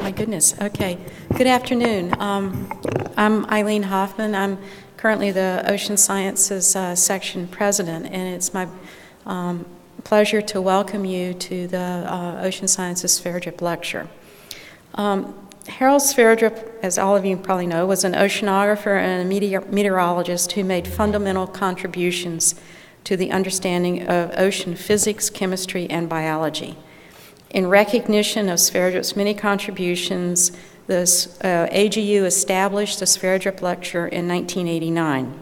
my goodness. Okay. Good afternoon. I'm Eileen Hoffman. I'm currently the Ocean Sciences Section President, and it's my pleasure to welcome you to the Ocean Sciences Sverdrup Lecture. Harald Sverdrup, as all of you probably know, was an oceanographer and a meteorologist who made fundamental contributions to the understanding of ocean physics, chemistry, and biology. In recognition of Sverdrup's many contributions, the AGU established the Sverdrup Lecture in 1989.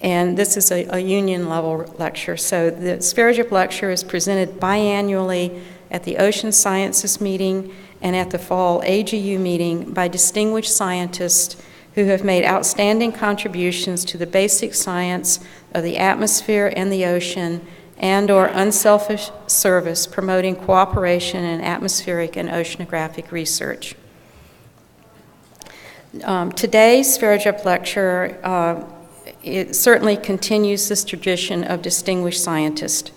And this is a union-level lecture. So the Sverdrup Lecture is presented biannually at the Ocean Sciences meeting and at the fall AGU meeting by distinguished scientists who have made outstanding contributions to the basic science of the atmosphere and the ocean, and/or unselfish service promoting cooperation in atmospheric and oceanographic research. Today's Sverdrup Lecture it certainly continues this tradition of distinguished scientists.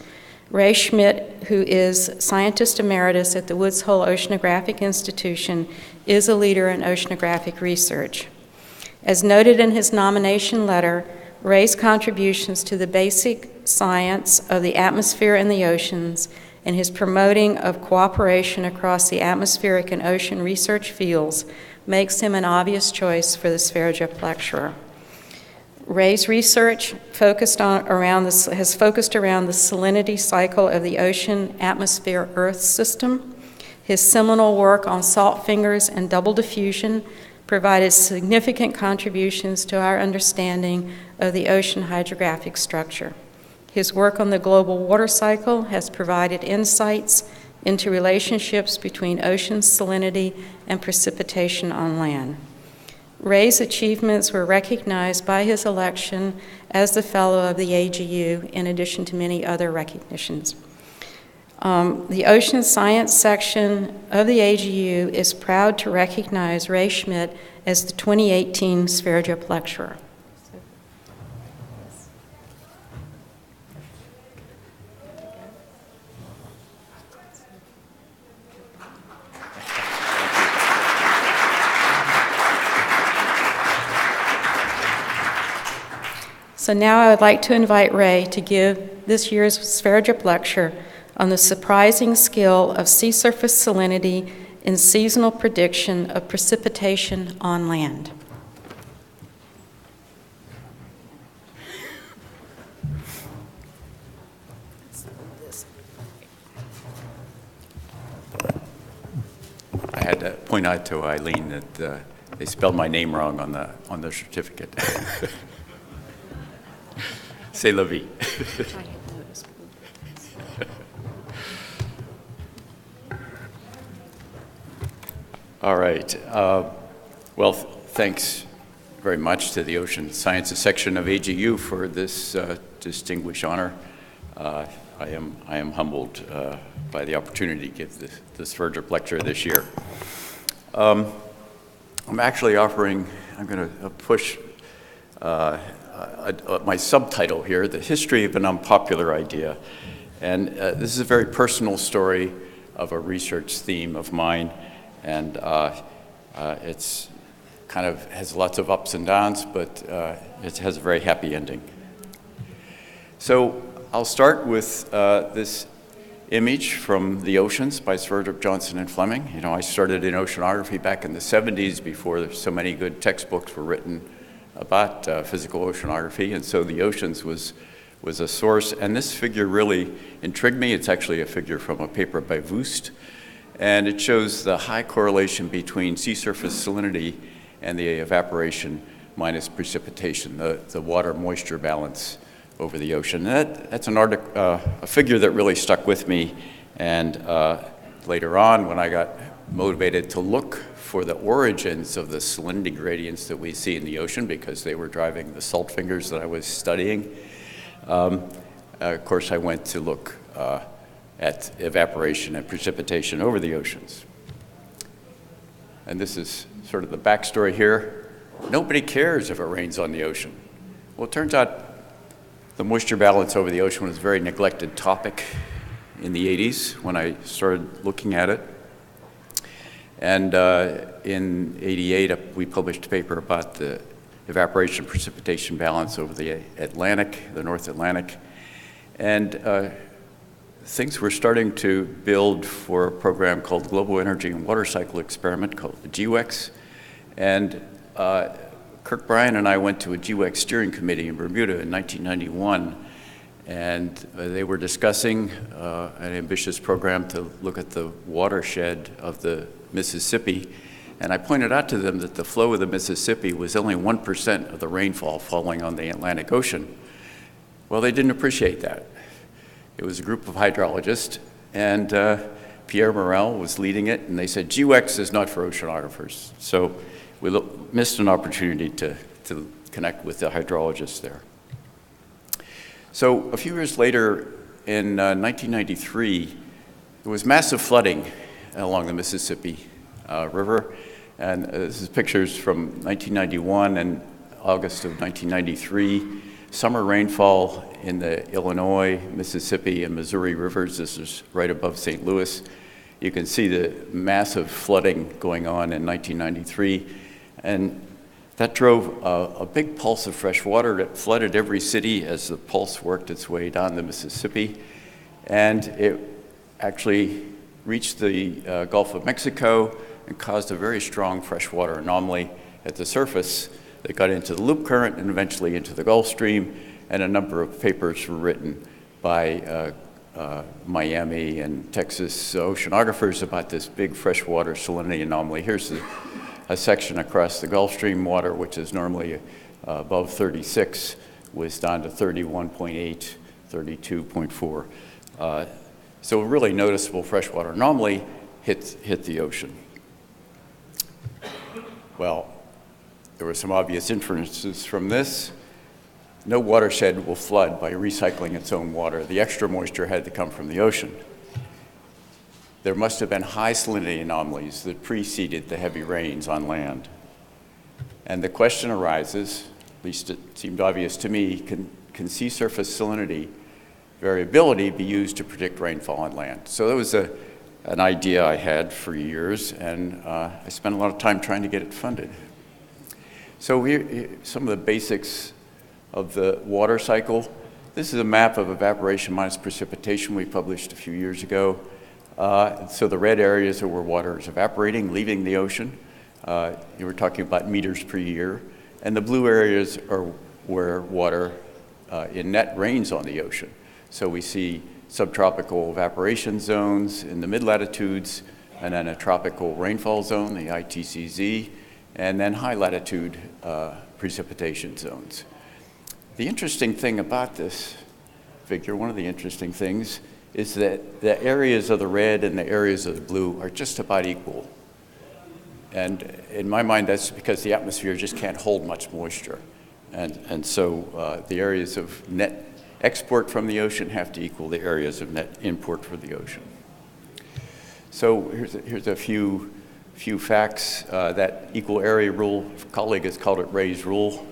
Ray Schmidt, who is Scientist Emeritus at the Woods Hole Oceanographic Institution, is a leader in oceanographic research. As noted in his nomination letter, Ray's contributions to the basic science of the atmosphere and the oceans and his promoting of cooperation across the atmospheric and ocean research fields makes him an obvious choice for the Sverdrup Lecturer. Ray's research has focused around the salinity cycle of the ocean-atmosphere-Earth system. His seminal work on salt fingers and double diffusion provided significant contributions to our understanding of the ocean hydrographic structure. His work on the global water cycle has provided insights into relationships between ocean salinity and precipitation on land. Ray's achievements were recognized by his election as the Fellow of the AGU, in addition to many other recognitions. The Ocean Science section of the AGU is proud to recognize Ray Schmidt as the 2018 Sverdrup Lecturer. So now I would like to invite Ray to give this year's Sverdrup Lecture on the surprising skill of sea surface salinity in seasonal prediction of precipitation on land. I had to point out to Eileen that they spelled my name wrong on the certificate. C'est la vie. All right. Well, thanks very much to the Ocean Sciences section of AGU for this distinguished honor. I am humbled by the opportunity to give this Sverdrup Lecture this year. I'm actually offering, I'm going to push my subtitle here, The History of an Unpopular Idea. And this is a very personal story of a research theme of mine. And it's kind of has lots of ups and downs, but it has a very happy ending. So I'll start with this image from the oceans by Sverdrup, Johnson, and Fleming. You know, I started in oceanography back in the 70s before so many good textbooks were written about physical oceanography, and so the oceans was a source. And this figure really intrigued me. It's actually a figure from a paper by Wust, and it shows the high correlation between sea surface salinity and the evaporation minus precipitation, the water-moisture balance over the ocean. And that's a figure that really stuck with me, and later on when I got motivated to look for the origins of the salinity gradients that we see in the ocean, because they were driving the salt fingers that I was studying. Of course, I went to look at evaporation and precipitation over the oceans. And this is sort of the backstory here. Nobody cares if it rains on the ocean. Well, it turns out the moisture balance over the ocean was a very neglected topic in the 80s when I started looking at it. And in '88, we published a paper about the evaporation precipitation balance over the Atlantic, the North Atlantic. And things were starting to build for a program called Global Energy and Water Cycle Experiment called the GWEX. And Kirk Bryan and I went to a GWEX steering committee in Bermuda in 1991. And they were discussing an ambitious program to look at the watershed of the Mississippi. And I pointed out to them that the flow of the Mississippi was only 1% of the rainfall falling on the Atlantic Ocean. Well, they didn't appreciate that. It was a group of hydrologists, and Pierre Morel was leading it, and they said, GWEX is not for oceanographers. So we missed an opportunity to connect with the hydrologists there. So a few years later, in 1993, there was massive flooding along the Mississippi River. And this is pictures from 1991 and August of 1993. Summer rainfall in the Illinois, Mississippi, and Missouri rivers. This is right above St. Louis. You can see the massive flooding going on in 1993. And that drove a big pulse of fresh water that flooded every city as the pulse worked its way down the Mississippi. And it actually reached the Gulf of Mexico and caused a very strong freshwater anomaly at the surface that got into the loop current and eventually into the Gulf Stream. And a number of papers were written by Miami and Texas oceanographers about this big freshwater salinity anomaly. Here's a section across the Gulf Stream water, which is normally above 36, was down to 31.8, 32.4. So a really noticeable freshwater anomaly hit the ocean. Well, there were some obvious inferences from this. No watershed will flood by recycling its own water. The extra moisture had to come from the ocean. There must have been high salinity anomalies that preceded the heavy rains on land. And the question arises, at least it seemed obvious to me, can sea surface salinity variability be used to predict rainfall on land? So that was an idea I had for years, and I spent a lot of time trying to get it funded. So here, some of the basics of the water cycle. This is a map of evaporation minus precipitation we published a few years ago. So the red areas are where water is evaporating, leaving the ocean. You were talking about meters per year. And the blue areas are where water in net rains on the ocean. So we see subtropical evaporation zones in the mid-latitudes, and then a tropical rainfall zone, the ITCZ, and then high-latitude precipitation zones. The interesting thing about this figure, one of the interesting things, is that the areas of the red and the areas of the blue are just about equal. And in my mind, that's because the atmosphere just can't hold much moisture. And so the areas of net export from the ocean have to equal the areas of net import for the ocean. So here's a few facts. That equal area rule, a colleague has called it Ray's rule.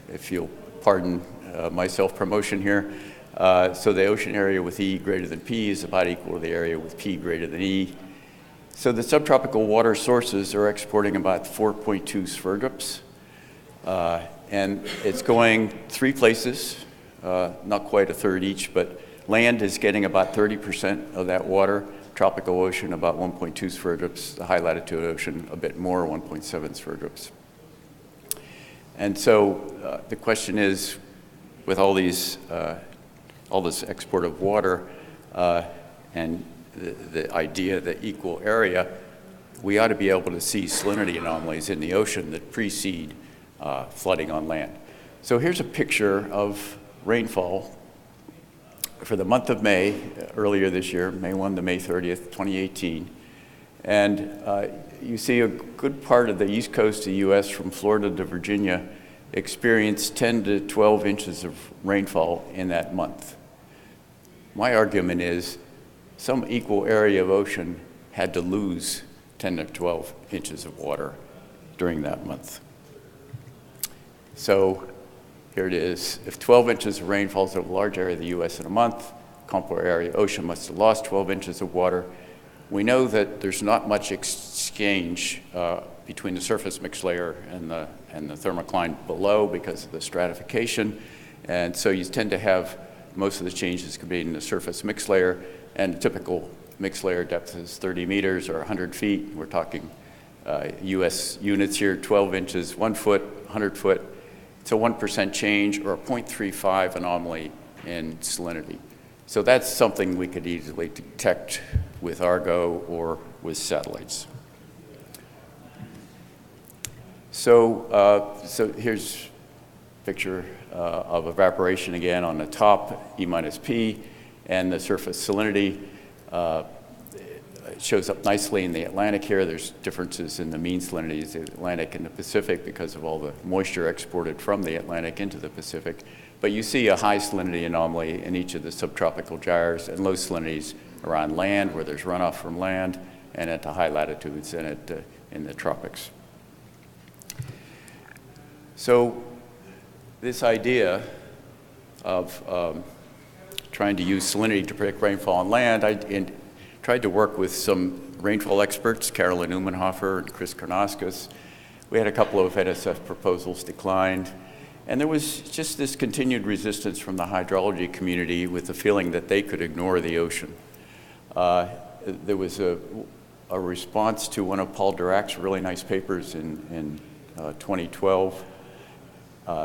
If you'll pardon my self-promotion here. So the ocean area with E greater than P is about equal to the area with P greater than E. So the subtropical water sources are exporting about 4.2 Sverdrups. And it's going 3 places, not quite a third each, but land is getting about 30% of that water. Tropical ocean, about 1.2 Sverdrups. The high latitude ocean, a bit more, 1.7 Sverdrups. And so the question is, with all this export of water and the idea that equal area, we ought to be able to see salinity anomalies in the ocean that precede flooding on land. So here's a picture of rainfall for the month of May, earlier this year, May 1 to May 30th, 2018. And you see a good part of the east coast of the US from Florida to Virginia experienced 10 to 12 inches of rainfall in that month. My argument is some equal area of ocean had to lose 10 to 12 inches of water during that month. So here it is. If 12 inches of rain falls over a large area of the US in a month, comparable area of ocean must have lost 12 inches of water. We know that there's not much exchange between the surface mixed layer and the thermocline below because of the stratification. And so you tend to have most of the changes contained in the surface mixed layer, and a typical mixed layer depth is 30 meters or 100 feet. We're talking US units here, 12 inches, 1 foot, 100 foot. It's a 1% change or a 0.35 anomaly in salinity. So that's something we could easily detect with Argo or with satellites. So here's a picture of evaporation again on the top, E minus P, and the surface salinity. It shows up nicely in the Atlantic here. There's differences in the mean salinities, the Atlantic and the Pacific, because of all the moisture exported from the Atlantic into the Pacific. But you see a high salinity anomaly in each of the subtropical gyres and low salinities around land where there's runoff from land and at the high latitudes and in the tropics. So this idea of trying to use salinity to predict rainfall on land, I tried to work with some rainfall experts, Carolyn Umenhofer and Chris Karnauskas. We had a couple of NSF proposals declined. And there was just this continued resistance from the hydrology community with the feeling that they could ignore the ocean. There was a response to one of Paul Dirac's really nice papers in 2012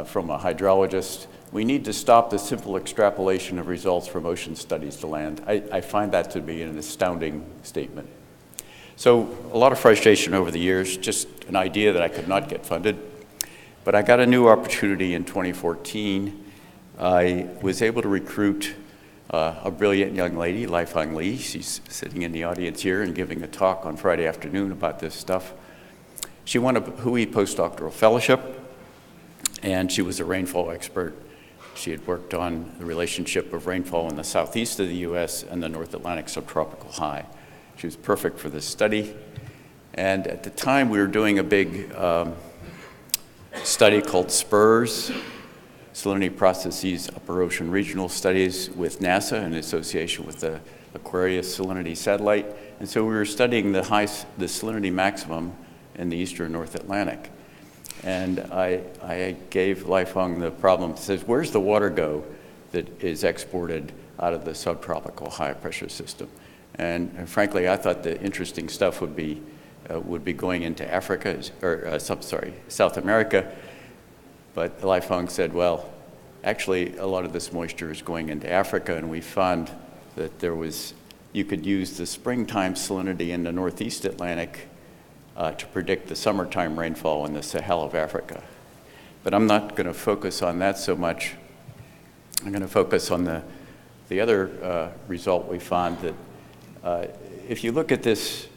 from a hydrologist. We need to stop the simple extrapolation of results from ocean studies to land. I find that to be an astounding statement. So a lot of frustration over the years, just an idea that I could not get funded. But I got a new opportunity in 2014. I was able to recruit a brilliant young lady, Lai-Fang Li. She's sitting in the audience here and giving a talk on Friday afternoon about this stuff. She won a Hui postdoctoral fellowship, and she was a rainfall expert. She had worked on the relationship of rainfall in the southeast of the US and the North Atlantic subtropical high. She was perfect for this study. And at the time, we were doing a big study called SPURS, Salinity Processes Upper Ocean Regional Studies with NASA in association with the Aquarius salinity satellite. And so we were studying the salinity maximum in the eastern North Atlantic. And I gave Lai-Fang the problem. It says, where's the water go that is exported out of the subtropical high pressure system? And frankly, I thought the interesting stuff would be going into Africa, or South America. But Lai-Fang said, well, actually, a lot of this moisture is going into Africa, and we found that you could use the springtime salinity in the northeast Atlantic to predict the summertime rainfall in the Sahel of Africa. But I'm not going to focus on that so much. I'm going to focus on the other result we found, that if you look at this,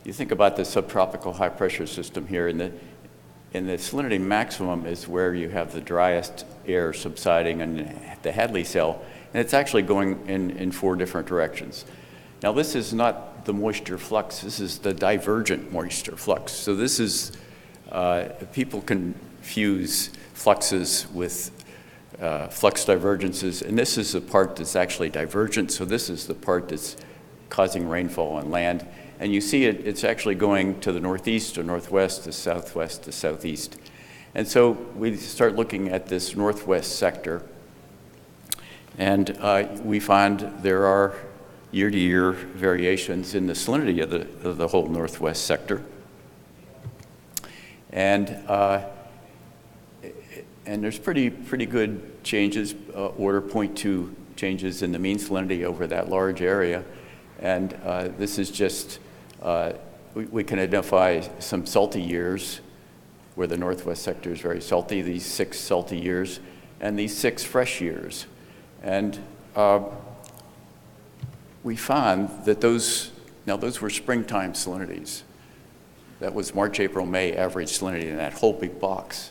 you think about the subtropical high pressure system here, and the salinity maximum is where you have the driest air subsiding in the Hadley cell, and it's actually going in 4 different directions. Now this is not the moisture flux, this is the divergent moisture flux. So this is, people confuse fluxes with flux divergences, and this is the part that's actually divergent, so this is the part that's causing rainfall on land. And you see it's actually going to the northeast or northwest, to southwest, to southeast. And so we start looking at this northwest sector, and we find there are year-to-year variations in the salinity of the whole northwest sector. And there's pretty good changes, order 0.2 changes in the mean salinity over that large area. And this is just, we can identify some salty years where the northwest sector is very salty, these 6 salty years, and these 6 fresh years. And we found that those were springtime salinities. That was March, April, May average salinity in that whole big box.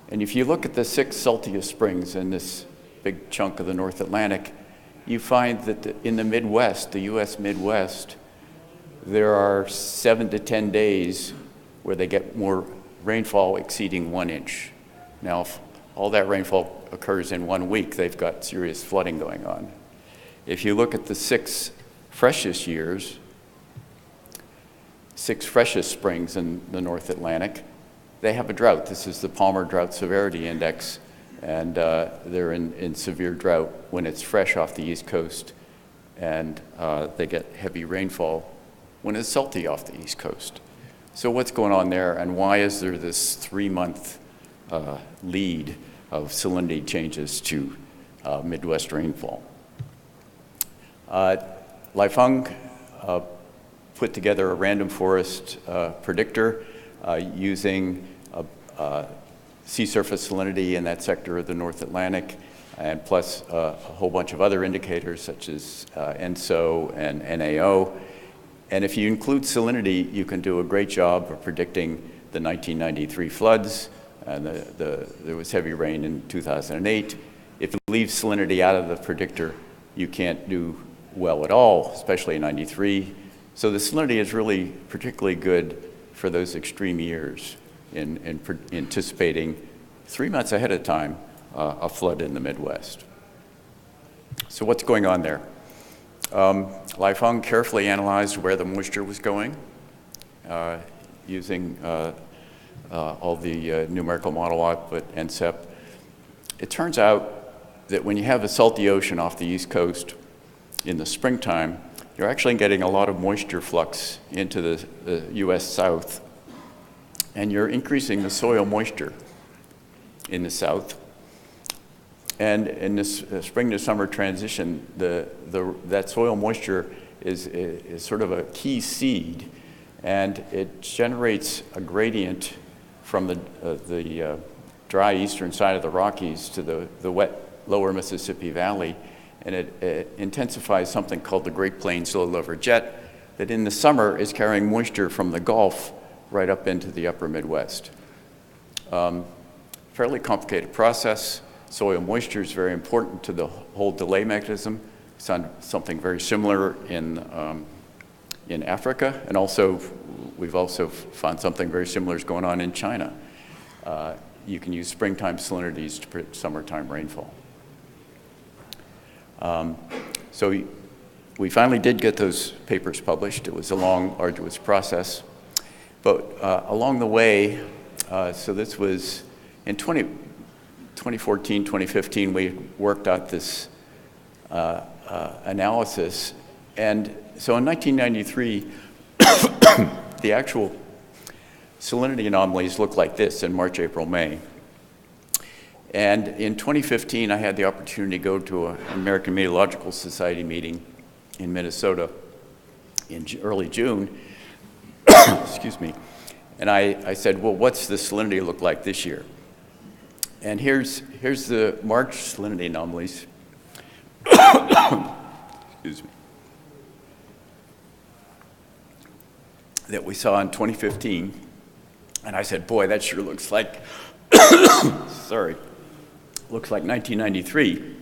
And if you look at the 6 saltiest springs in this big chunk of the North Atlantic, you find that in the Midwest, the US Midwest, there are 7 to 10 days where they get more rainfall exceeding 1 inch. Now, if all that rainfall occurs in 1 week, they've got serious flooding going on. If you look at the 6 freshest years, 6 freshest springs in the North Atlantic, they have a drought. This is the Palmer Drought Severity Index, and they're in severe drought when it's fresh off the East Coast, and they get heavy rainfall when it's salty off the East Coast. So what's going on there, and why is there this 3-month lead of salinity changes to Midwest rainfall? Laifeng put together a random forest predictor using sea surface salinity in that sector of the North Atlantic, and plus a whole bunch of other indicators such as ENSO and NAO. And if you include salinity, you can do a great job of predicting the 1993 floods, and there was heavy rain in 2008. If you leave salinity out of the predictor, you can't do well at all, especially in 93. So the salinity is really particularly good for those extreme years in anticipating 3 months ahead of time a flood in the Midwest. So what's going on there? Laifeng carefully analyzed where the moisture was going using all the numerical model output and NCEP. It turns out that when you have a salty ocean off the East Coast in the springtime, you're actually getting a lot of moisture flux into the US South, and you're increasing the soil moisture in the South. And in this spring to summer transition, that soil moisture is sort of a key seed, and it generates a gradient from the dry eastern side of the Rockies to the wet lower Mississippi Valley, and it intensifies something called the Great Plains low-level jet that in the summer is carrying moisture from the Gulf right up into the upper Midwest. Fairly complicated process. Soil moisture is very important to the whole delay mechanism. It's something very similar in Africa, and also we've also found something very similar is going on in China. You can use springtime salinities to predict summertime rainfall. So we finally did get those papers published. It was a long, arduous process. But along the way, so this was in 2014, 2015, we worked out this analysis. And so in 1993, the actual salinity anomalies looked like this in March, April, May. And in 2015, I had the opportunity to go to an American Meteorological Society meeting in Minnesota in early June. Excuse me. And I said, well, what's the salinity look like this year? And here's the March salinity anomalies. Excuse me. That we saw in 2015. And I said, boy, that sure looks like, sorry, looks like 1993.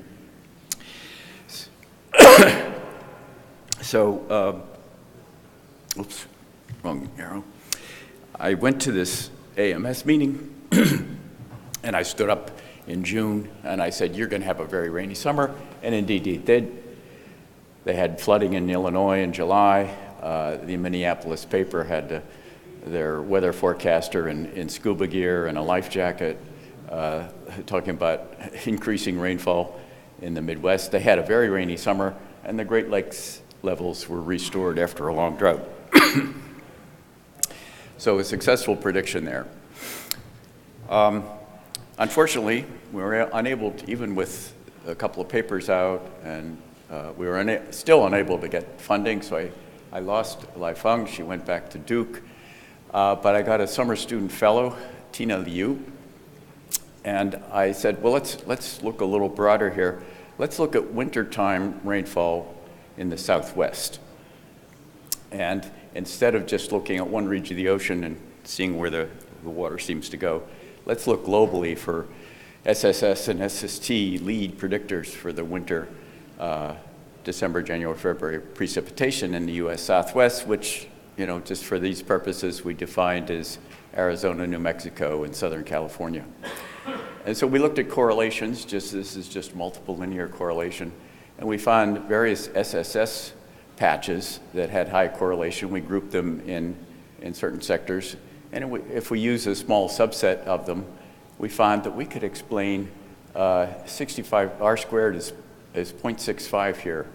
So, oops, wrong arrow. I went to this AMS meeting, and I stood up in June, and I said, you're going to have a very rainy summer, and indeed it did. They had flooding in Illinois in July. The Minneapolis paper had their weather forecaster in scuba gear and a life jacket talking about increasing rainfall in the Midwest. They had a very rainy summer, and the Great Lakes levels were restored after a long drought. So a successful prediction there. Unfortunately, we were unable to, even with a couple of papers out, and we were still unable to get funding, so I lost Laifeng. She went back to Duke. But I got a summer student fellow, Tina Liu, and I said, well, let's look a little broader here. Let's look at wintertime rainfall in the Southwest. And instead of just looking at one region of the ocean and seeing where the water seems to go, let's look globally for SSS and SST lead predictors for the winter December, January, February precipitation in the US Southwest, which, you know, just for these purposes, we defined as Arizona, New Mexico, and Southern California. And so we looked at correlations, this is just multiple linear correlation, and we found various SSS patches that had high correlation. We grouped them in in certain sectors. And if we use a small subset of them, we found that we could explain 65, R squared is 0.65 here,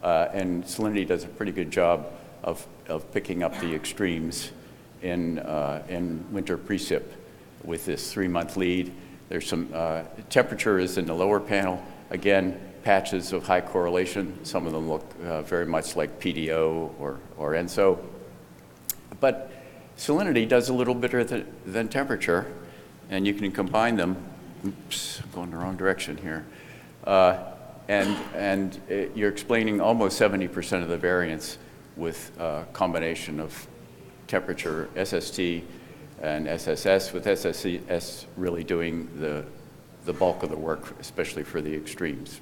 and salinity does a pretty good job of picking up the extremes in winter precip with this 3-month lead. There's some temperature is in the lower panel. Again, patches of high correlation. Some of them look very much like PDO or ENSO. But salinity does a little better than temperature, and you can combine them. Oops, I'm going the wrong direction here. And you're explaining almost 70% of the variance with a combination of temperature, SST, and SSS, with SSS really doing the bulk of the work, especially for the extremes.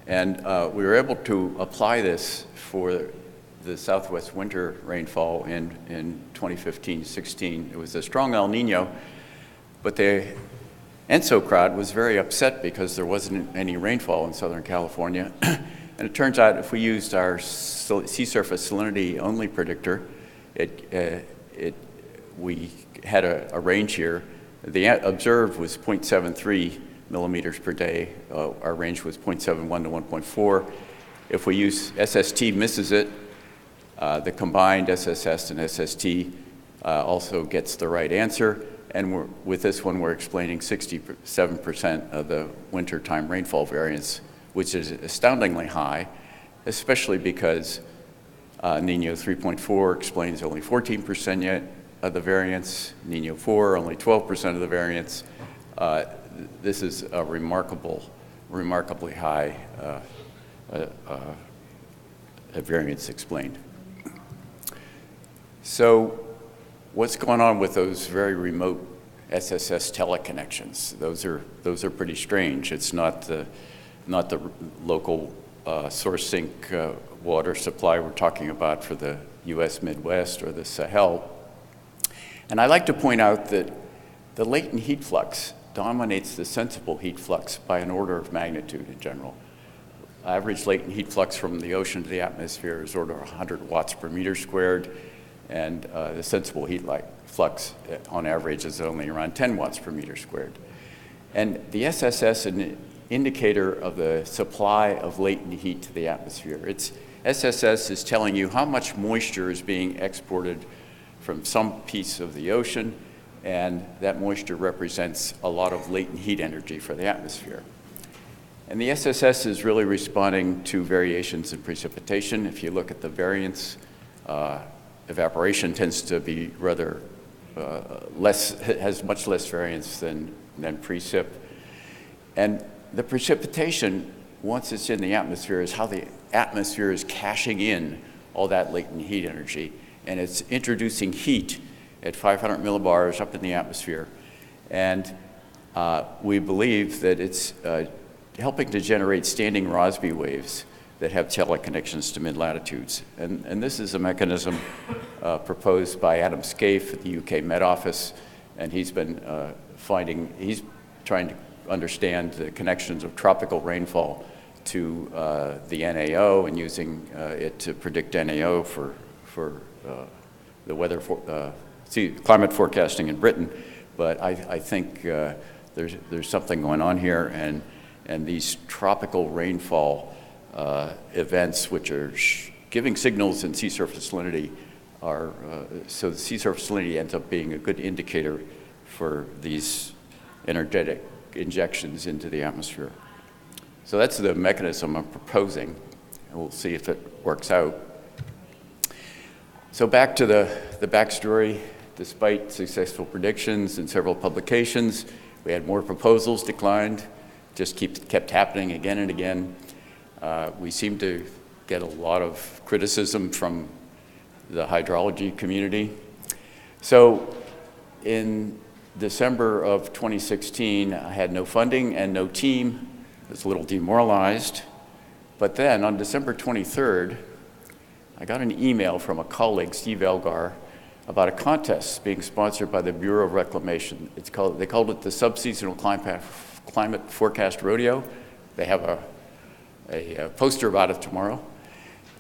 And we were able to apply this for the Southwest winter rainfall in 2015-16. It was a strong El Nino, but the ENSO crowd was very upset because there wasn't any rainfall in Southern California. And it turns out if we used our sea surface salinity only predictor, we had a range here. The observed was 0.73 millimeters per day. Our range was 0.71 to 1.4. If we use SST misses it, the combined SSS and SST also gets the right answer. And with this one, we're explaining 67% of the wintertime rainfall variance, which is astoundingly high, especially because Nino 3.4 explains only 14% yet of the variance, Nino 4 only 12% of the variance. This is a remarkably high variance explained. So what's going on with those very remote SSS teleconnections? Those are pretty strange. It's not the local source sink water supply we're talking about for the US Midwest or the Sahel. And I like to point out that the latent heat flux dominates the sensible heat flux by an order of magnitude in general. Average latent heat flux from the ocean to the atmosphere is order 100 watts per meter squared, and the sensible heat flux on average is only around 10 watts per meter squared. And the SSS is an indicator of the supply of latent heat to the atmosphere. SSS is telling you how much moisture is being exported from some piece of the ocean, and that moisture represents a lot of latent heat energy for the atmosphere. And the SSS is really responding to variations in precipitation. If you look at the variance, evaporation tends to be rather has much less variance than precip. And the precipitation, once it's in the atmosphere, is how the atmosphere is cashing in all that latent heat energy. And it's introducing heat at 500 millibars up in the atmosphere. And we believe that it's helping to generate standing Rossby waves that have teleconnections to mid-latitudes. And this is a mechanism proposed by Adam Scaife at the UK Met Office, and he's been he's trying to understand the connections of tropical rainfall to the NAO and using it to predict NAO for the weather climate forecasting in Britain. But I think there's something going on here, and these tropical rainfall events, which are giving signals in sea surface salinity, so the sea surface salinity ends up being a good indicator for these energetic injections into the atmosphere. So that's the mechanism I'm proposing, and we'll see if it works out. So back to the backstory. Despite successful predictions in several publications, we had more proposals declined, just kept happening again and again. We seem to get a lot of criticism from the hydrology community. So in December of 2016, I had no funding and no team. I was a little demoralized. But then on December 23rd, I got an email from a colleague, Steve Elgar, about a contest being sponsored by the Bureau of Reclamation. They called it the Subseasonal Climate Forecast Rodeo. They have a poster about it tomorrow.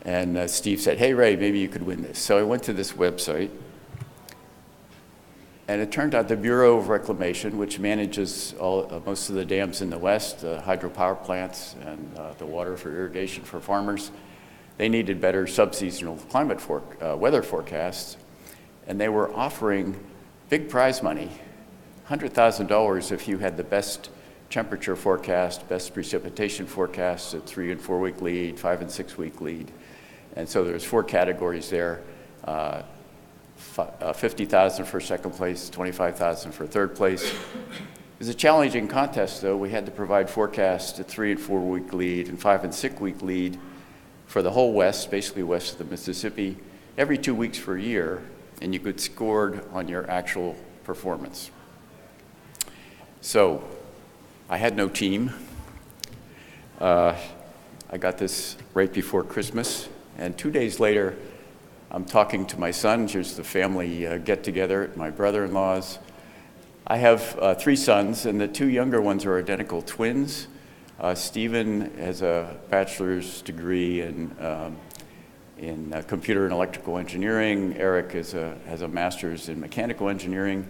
And Steve said, hey, Ray, maybe you could win this. So I went to this website, and it turned out the Bureau of Reclamation, which manages most of the dams in the West, hydropower plants, and the water for irrigation for farmers, they needed better subseasonal weather forecasts, and they were offering big prize money, $100,000 if you had the best temperature forecast, best precipitation forecast, a 3 and 4 week lead, 5 and 6 week lead. And so there's 4 categories there. 50,000 for second place, 25,000 for third place. It was a challenging contest, though. We had to provide forecasts, a 3 and 4 week lead and 5 and 6 week lead for the whole West, basically west of the Mississippi, every 2 weeks for a year, and you could score on your actual performance. So I had no team. I got this right before Christmas, and 2 days later, I'm talking to my son. Here's the family get-together at my brother-in-law's. I have 3 sons, and the 2 younger ones are identical twins. Stephen has a bachelor's degree in computer and electrical engineering. Eric has a master's in mechanical engineering.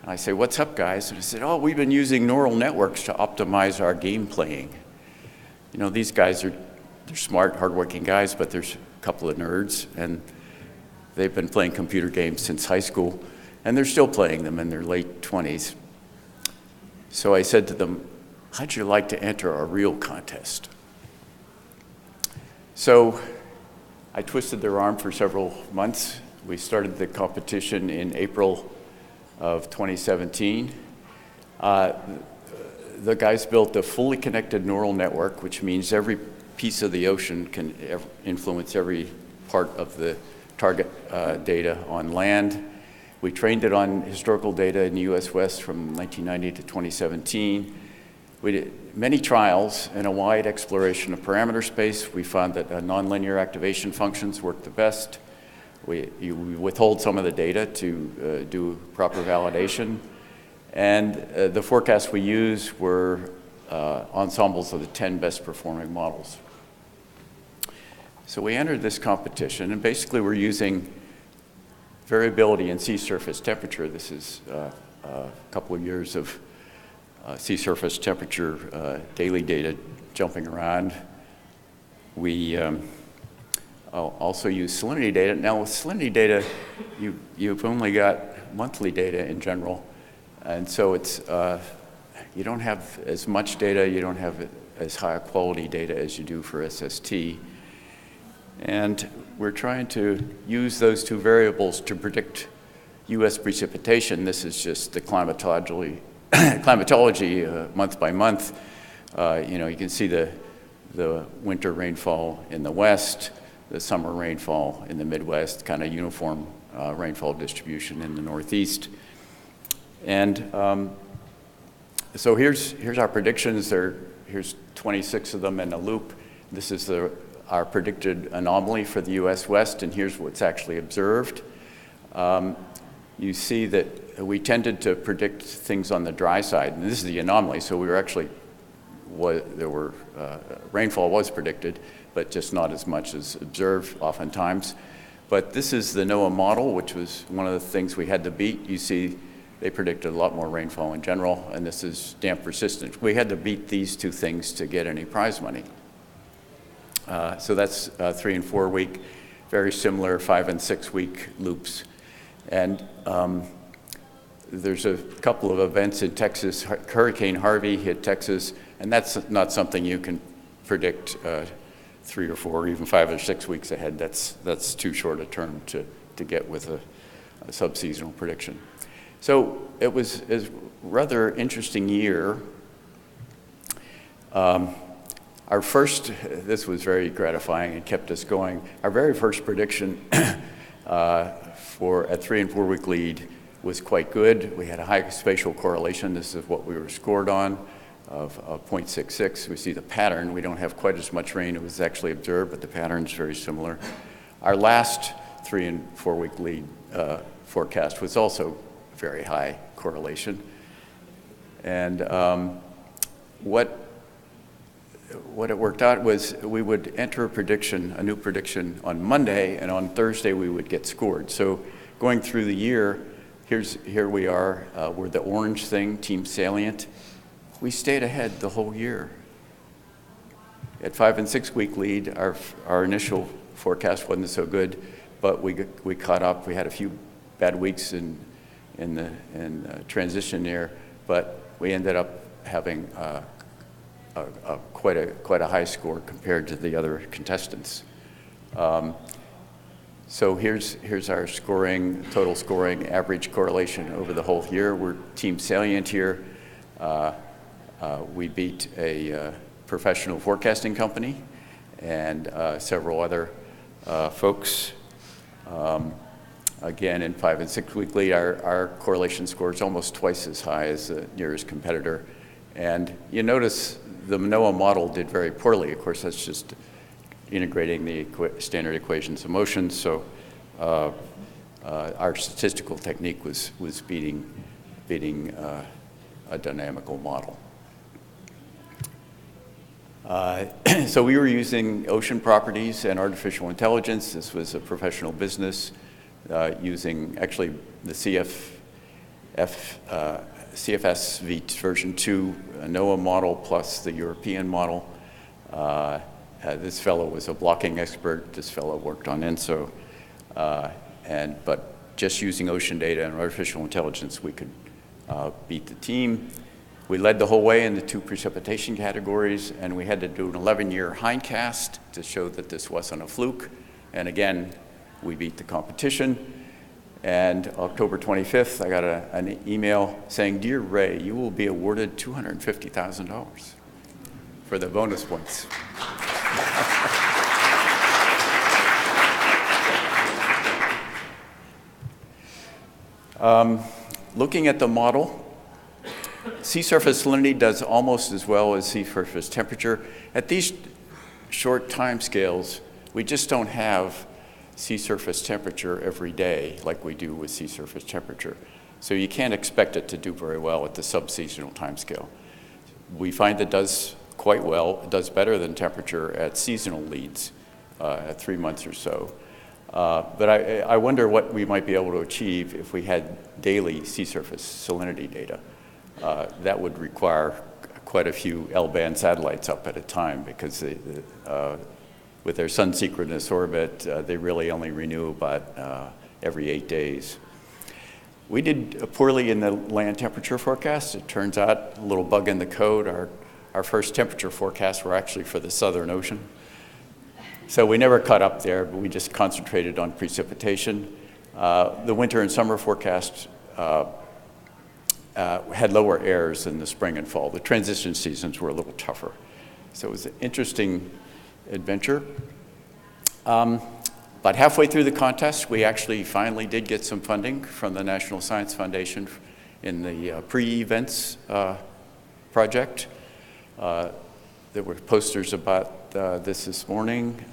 And I say, what's up, guys? And I said, oh, we've been using neural networks to optimize our game playing. You know, these guys they're smart, hardworking guys, but there's a couple of nerds, and they've been playing computer games since high school, and they're still playing them in their late 20s. So I said to them, how'd you like to enter a real contest? So I twisted their arm for several months. We started the competition in April of 2017. The guys built a fully connected neural network, which means every piece of the ocean can influence every part of the target data on land. We trained it on historical data in the US West from 1990 to 2017. We did many trials and a wide exploration of parameter space. We found that nonlinear activation functions work the best. We withhold some of the data to do proper validation. And the forecasts we used were ensembles of the 10 best performing models. So we entered this competition, and basically we're using variability in sea surface temperature. This is a couple of years of sea surface temperature daily data jumping around. We also use salinity data. Now with salinity data, you've only got monthly data in general, and so it's you don't have as much data, you don't have as high quality data as you do for SST. And we're trying to use those 2 variables to predict US precipitation. This is just the climatology month by month. You know, you can see the winter rainfall in the West, the summer rainfall in the Midwest, kind of uniform rainfall distribution in the Northeast. And so here's our predictions. Here's 26 of them in a loop. This is our predicted anomaly for the US West, and here's what's actually observed. You see that we tended to predict things on the dry side, and this is the anomaly, so we were actually, rainfall was predicted, but just not as much as observed oftentimes. But this is the NOAA model, which was one of the things we had to beat. You see they predicted a lot more rainfall in general, and this is damp persistent. We had to beat these 2 things to get any prize money. So that's 3 and 4 week, very similar 5 and 6 week loops. And there's a couple of events in Texas. Hurricane Harvey hit Texas, and that's not something you can predict 3 or 4 or even 5 or 6 weeks ahead. That's too short a term to get with a subseasonal prediction. So it was a rather interesting year. This was very gratifying and kept us going. Our very first prediction for a 3 and 4 week lead was quite good. We had a high spatial correlation. This is what we were scored on of 0.66. We see the pattern. We don't have quite as much rain. It was actually observed, but the pattern's very similar. Our last 3 and 4 week lead forecast was also very high correlation. And what what it worked out was we would enter a new prediction on Monday, and on Thursday we would get scored. So going through the year, here we are, we're the orange thing, Team Salient. We stayed ahead the whole year. At 5 and 6 week lead, our initial forecast wasn't so good, but we caught up. We had a few bad weeks in transition year, but we ended up having quite a high score compared to the other contestants. So here's our scoring, total scoring, average correlation over the whole year. We're Team Salient here. We beat a professional forecasting company and several other folks. Again, in 5 and 6 week lead, our correlation score is almost twice as high as the nearest competitor. And you notice the NOAA model did very poorly. Of course, that's just integrating the standard equations of motion. So our statistical technique was beating a dynamical model. So we were using ocean properties and artificial intelligence. This was a professional business using actually the CFS version 2 NOAA model plus the European model. This fellow was a blocking expert. This fellow worked on ENSO. But just using ocean data and artificial intelligence, we could beat the team. We led the whole way in the 2 precipitation categories, and we had to do an 11-year hindcast to show that this wasn't a fluke. And again, we beat the competition. And October 25th, I got an email saying, "Dear Ray, you will be awarded $250,000 for the bonus points." Looking at the model, sea surface salinity does almost as well as sea surface temperature. At these short time scales, we just don't have sea surface temperature every day like we do with sea surface temperature. So you can't expect it to do very well at the subseasonal time scale. We find it does quite well. It does better than temperature at seasonal leads at 3 months or so. But I wonder what we might be able to achieve if we had daily sea surface salinity data. That would require quite a few L-band satellites up at a time because with their sun-synchronous orbit, they really only renew about every 8 days. We did poorly in the land temperature forecast. It turns out, a little bug in the code, our first temperature forecasts were actually for the Southern Ocean. So we never caught up there, but we just concentrated on precipitation. The winter and summer forecasts had lower errors than the spring and fall. The transition seasons were a little tougher. So it was an interesting adventure. About halfway through the contest, we actually finally did get some funding from the National Science Foundation in the pre-events project. There were posters about this morning.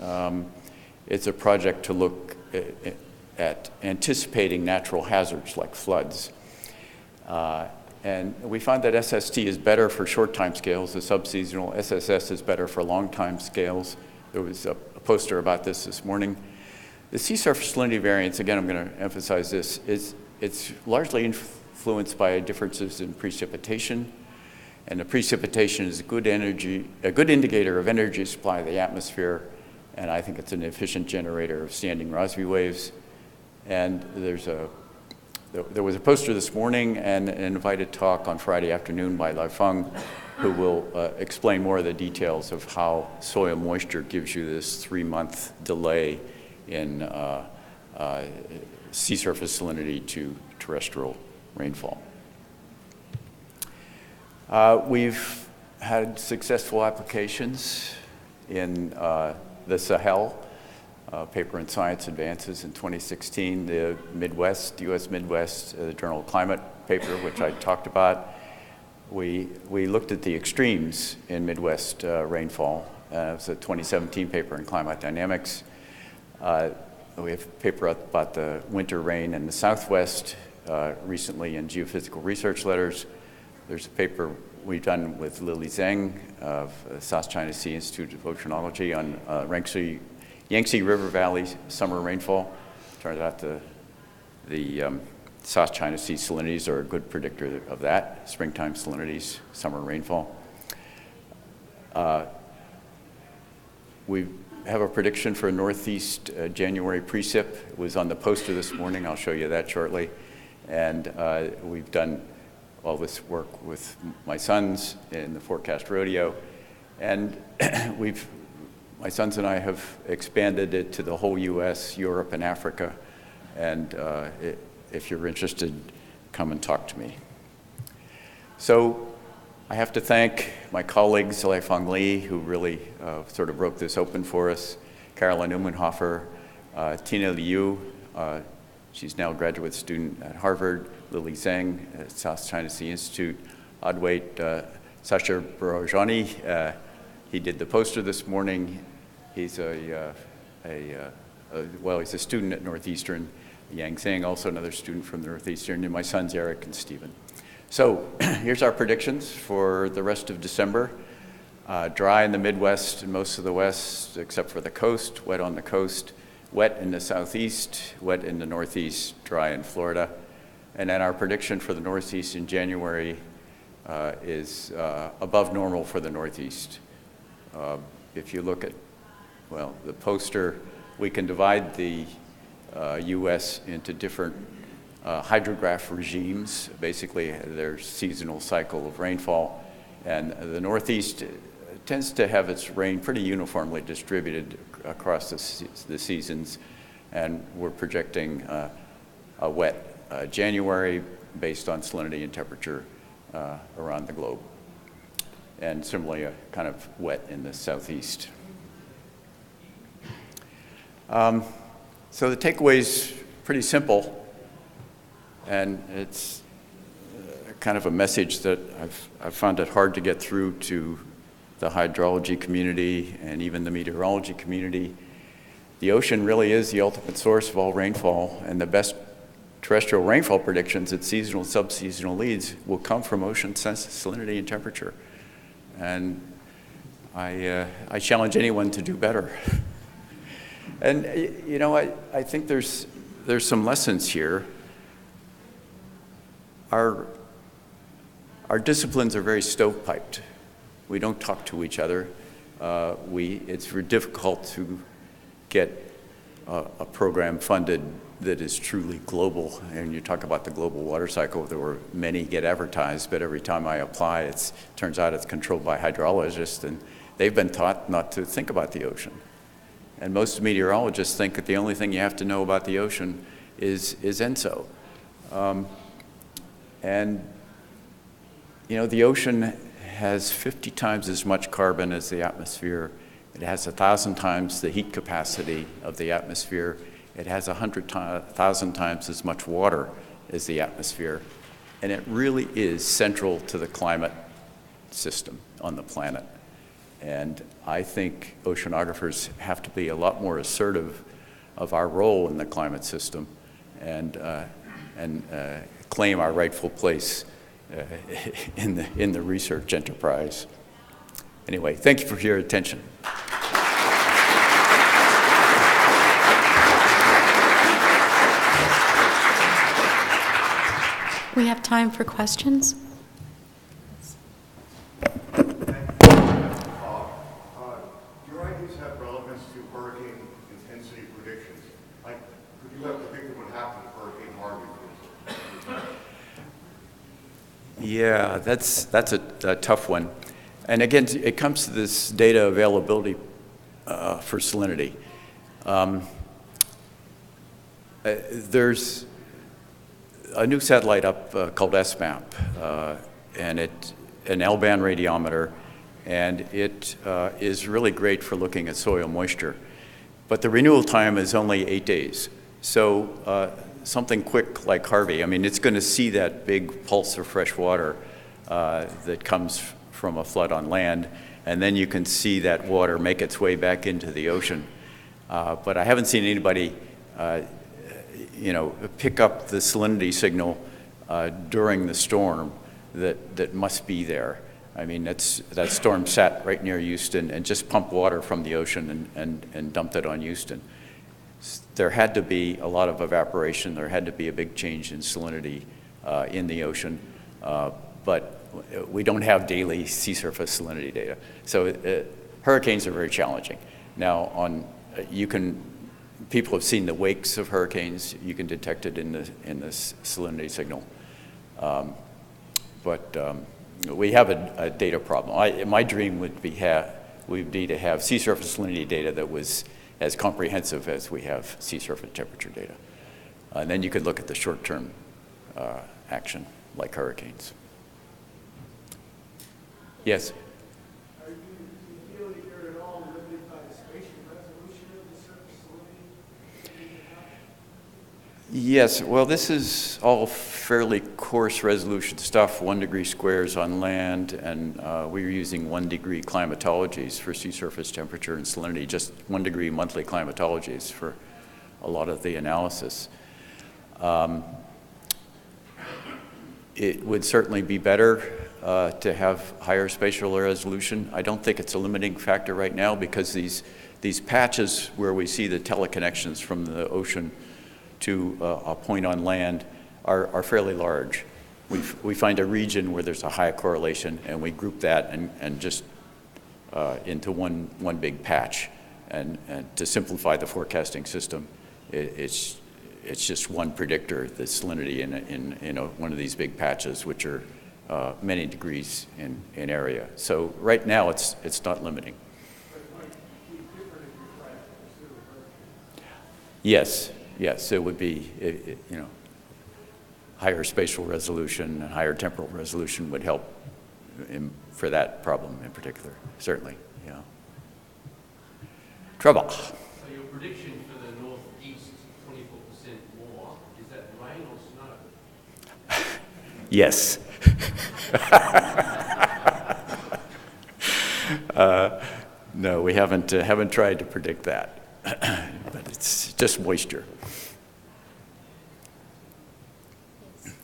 It's a project to look at anticipating natural hazards like floods. And we find that SST is better for short time scales. The subseasonal SSS is better for long time scales. There was a poster about this morning. The sea surface salinity variance, again, I'm going to emphasize this, it's largely influenced by differences in precipitation. And the precipitation is a good indicator of energy supply of the atmosphere. And I think it's an efficient generator of standing Rossby waves. And there was a poster this morning and an invited talk on Friday afternoon by Lai Feng, who will explain more of the details of how soil moisture gives you this 3-month delay in sea surface salinity to terrestrial rainfall. We've had successful applications in the Sahel. Paper in Science Advances in 2016, the Midwest, US Midwest, the Journal of Climate paper, which I talked about. We looked at the extremes in Midwest rainfall. It was a 2017 paper in Climate Dynamics. We have a paper about the winter rain in the Southwest recently in Geophysical Research Letters. There's a paper we've done with Lily Zheng of South China Sea Institute of Oceanology on Yangtze River Valley summer rainfall. Turns out the South China Sea salinities are a good predictor of that, springtime salinities, summer rainfall. We have a prediction for Northeast January precip. It was on the poster this morning. I'll show you that shortly. And we've done all this work with my sons in the Forecast Rodeo. And my sons and I have expanded it to the whole US, Europe, and Africa. And if you're interested, come and talk to me. So I have to thank my colleagues, Leifang Li, who really sort of broke this open for us, Caroline Ummenhofer, Tina Liu, she's now a graduate student at Harvard, Lily Zheng at South China Sea Institute, Adwait Sasha Barajani, he did the poster this morning. He's he's a student at Northeastern. Yang Xing, also another student from Northeastern, and my sons Eric and Stephen. So here's our predictions for the rest of December. Dry in the Midwest and most of the West, except for the coast, wet on the coast, wet in the Southeast, wet in the Northeast, dry in Florida. And then our prediction for the Northeast in January is above normal for the Northeast. If you look at, well, the poster, we can divide the US into different hydrograph regimes, basically their seasonal cycle of rainfall. And the Northeast tends to have its rain pretty uniformly distributed across the seasons. And we're projecting a wet January based on salinity and temperature around the globe. And similarly, a kind of wet in the Southeast. So the takeaway's pretty simple, and it's kind of a message that I've found it hard to get through to the hydrology community and even the meteorology community. The ocean really is the ultimate source of all rainfall, and the best terrestrial rainfall predictions at seasonal, subseasonal leads will come from ocean salinity and temperature. And I challenge anyone to do better. And you know, I think there's some lessons here. Our disciplines are very stovepiped. We don't talk to each other. It's very difficult to get a program funded that is truly global. And you talk about the global water cycle, there were many get advertised, but every time I apply, it turns out it's controlled by hydrologists, and they've been taught not to think about the ocean. And most meteorologists think that the only thing you have to know about the ocean is ENSO. And you know, the ocean has 50 times as much carbon as the atmosphere. It has 1,000 times the heat capacity of the atmosphere. It has 100,000 times as much water as the atmosphere. And it really is central to the climate system on the planet. And I think oceanographers have to be a lot more assertive of our role in the climate system and claim our rightful place in the research enterprise. Anyway, thank you for your attention. We have time for questions. Your ideas have relevance to hurricane intensity predictions. Like, could you have predicted what happened to Hurricane Harvey, for instance? Yeah, that's a tough one. And again, it comes to this data availability for salinity. There's a new satellite up called SMAP, and it's an L-band radiometer, and it is really great for looking at soil moisture. But the renewal time is only 8 days. So something quick like Harvey, I mean, it's going to see that big pulse of fresh water that comes from a flood on land, and then you can see that water make its way back into the ocean. But I haven't seen anybody pick up the salinity signal during the storm that must be there. I mean, that storm sat right near Houston and just pumped water from the ocean and dumped it on Houston. There had to be a lot of evaporation. There had to be a big change in salinity in the ocean, but we don't have daily sea surface salinity data. So hurricanes are very challenging. Now, people have seen the wakes of hurricanes. You can detect it in the salinity signal, but we have a data problem. My dream would be to have sea surface salinity data that was as comprehensive as we have sea surface temperature data. And then you could look at the short-term action, like hurricanes. Yes? Are you feel that you're at all limited by the spatial resolution of the surface salinity? Yes, well, this is all fairly coarse resolution stuff, 1 degree squares on land, and we're using 1 degree climatologies for sea surface temperature and salinity, just 1 degree monthly climatologies for a lot of the analysis. It would certainly be better to have higher spatial resolution. I don't think it's a limiting factor right now because these patches where we see the teleconnections from the ocean to a point on land are fairly large. We find a region where there's a high correlation, and we group that and just into one big patch. And to simplify the forecasting system, it's just one predictor, the salinity in one of these big patches, which are many degrees in area. So right now, it's not limiting. Yes. Yes, it would be, higher spatial resolution and higher temporal resolution would help for that problem in particular, certainly, yeah. Trouble. So your prediction for the northeast, 24% more, is that rain or snow? Yes. No, we haven't tried to predict that, but it's just moisture.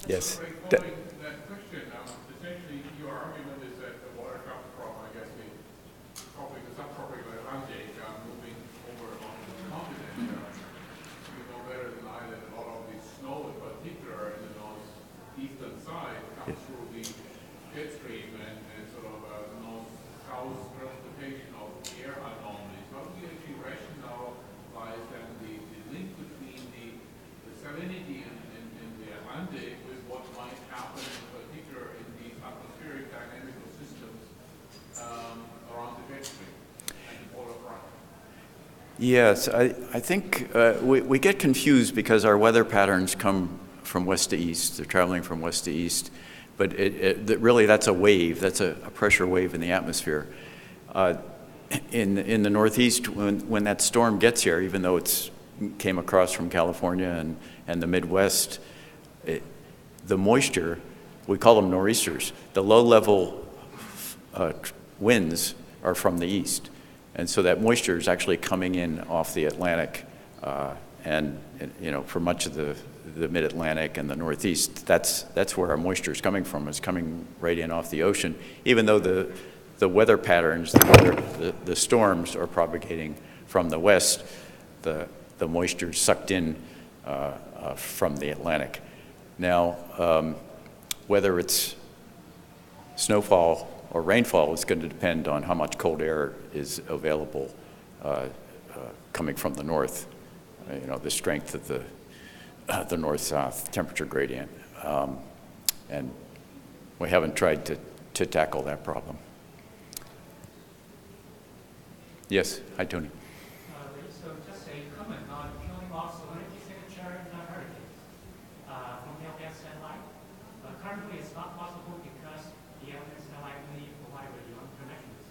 Yes. Following that question, essentially your argument is that the water comes from, I guess, the subtropical Atlantic moving over on the continent. You know better than I that a lot of the snow, in particular in the northeastern side, comes through the jet stream and sort of north-south transportation of air anomalies. How do we actually rationalize then the link between the salinity in the Atlantic with what might happen in particular in these atmospheric dynamical systems around the jet stream and the polar front? Yes, I think we get confused because our weather patterns come from west to east. They're traveling from west to east. But really, that's a wave. That's a pressure wave in the atmosphere. In the Northeast, when that storm gets here, even though it came across from California and the Midwest, the moisture, we call them nor'easters. The low-level winds are from the east. And so that moisture is actually coming in off the Atlantic, and for much of the mid-Atlantic and the Northeast, that's where our moisture is coming from. It's coming right in off the ocean, even though the weather patterns, the storms are propagating from the west, the moisture is sucked in from the Atlantic. Now, whether it's snowfall or rainfall is going to depend on how much cold air is available coming from the north, the strength of the north-south temperature gradient. And we haven't tried to tackle that problem. Yes, hi, Tony. So just a comment on killing off salinity signature in hurricanes from the LBS satellite. Currently, it's not possible because the LBS satellite only provide radio connections.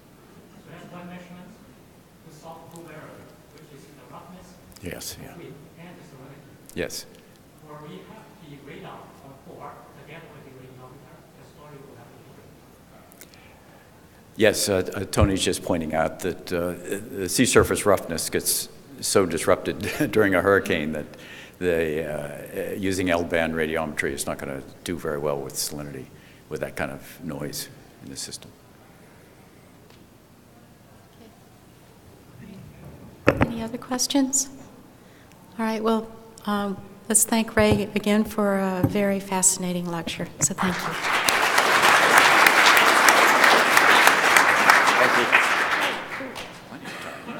So that's one measurement to solve the full error, which is the roughness, Yes, yeah. and the salinity. Yes. Where we have the radar on board together with the radiometer, the story will have to be different. Yes, Tony's just pointing out that the sea surface roughness gets so disrupted during a hurricane that using L-band radiometry is not going to do very well with salinity, with that kind of noise in the system. other questions? All right, well, let's thank Ray again for a very fascinating lecture. So thank you.